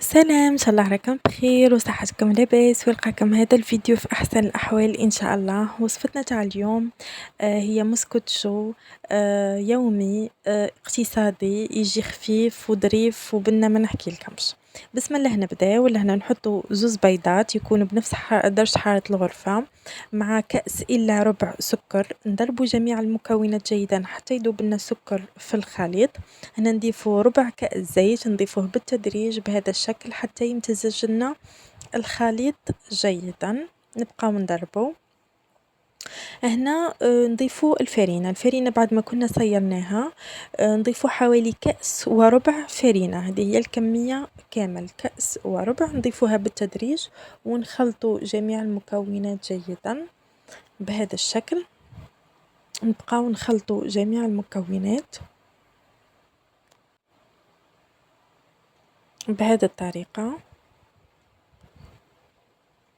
سلام، إن شاء الله راكم بخير وصحتكم لاباس ويلقاكم هذا الفيديو في أحسن الأحوال إن شاء الله. وصفتنا تاع اليوم هي مسكوتشو يومي اقتصادي يجي خفيف وظريف وبنا ما نحكيلكمش. بسم الله نبداو. لهنا نحطو زوز بيضات يكونوا بنفس درجة حرارة الغرفة مع كأس إلا ربع سكر. نضربو جميع المكونات جيدا حتى يذوب لنا السكر في الخليط. هنا نضيفو ربع كأس زيت نضيفوه بالتدريج بهذا الشكل حتى يمتزج لنا الخليط جيدا. نبقاو نضربو. هنا نضيفو الفرينة بعد ما كنا صيرناها. نضيفو حوالي كأس وربع فرينة، هذه هي الكمية كامل، كأس وربع. نضيفوها بالتدريج ونخلطو جميع المكونات جيدا بهذا الشكل. نبقاو نخلطو جميع المكونات بهذه الطريقة.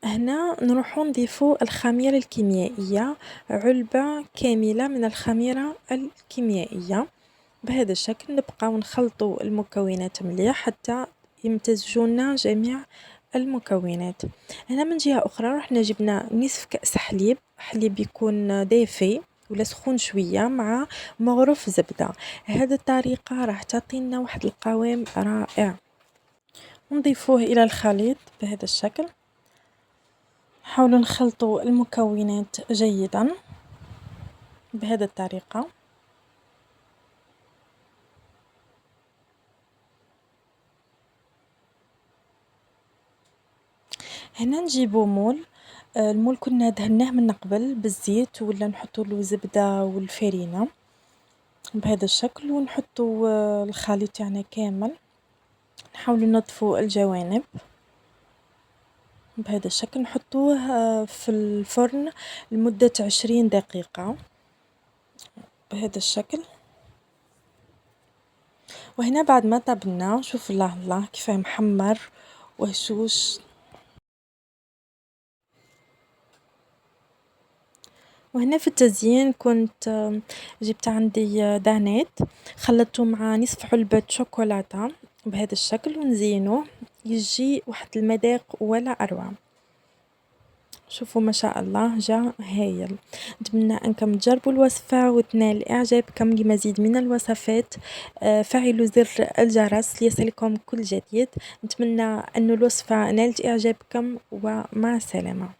هنا نروحو نضيفو الخميرة الكيميائية، علبة كاملة من الخميرة الكيميائية بهذا الشكل. نبقاو نخلطو المكونات مليح حتى يمتزجونا جميع المكونات. هنا من جهة أخرى رحنا جبنا نصف كأس حليب يكون دافي ولا سخون شوية مع مغرف زبدة. هذه الطريقة راح تعطينا واحد القوام رائع. نضيفوه إلى الخليط بهذا الشكل. نحاولوا نخلطوا المكونات جيدا بهذه الطريقة. هنا نجيبو مول. المول كنا دهناه من قبل بالزيت ولا نحطوا له زبدة والفرينة بهذا الشكل ونحطوا الخليط يعني كامل. نحاولوا ننظفوا الجوانب بهذا الشكل. نحطوه في الفرن لمدة 20 دقيقة بهذا الشكل. وهنا بعد ما طبنا شوف الله كيف محمر وهشوش. وهنا في التزيين كنت جبت عندي دانات خلطته مع نصف علبة شوكولاتة بهذا الشكل ونزينه يجي واحد المذاق ولا أروع. شوفوا ما شاء الله جا هايل. نتمنى أنكم تجربوا الوصفة وتنال إعجابكم. لمزيد من الوصفات فعلوا زر الجرس ليصلكم كل جديد. نتمنى أن الوصفة نالت إعجابكم ومع السلامة.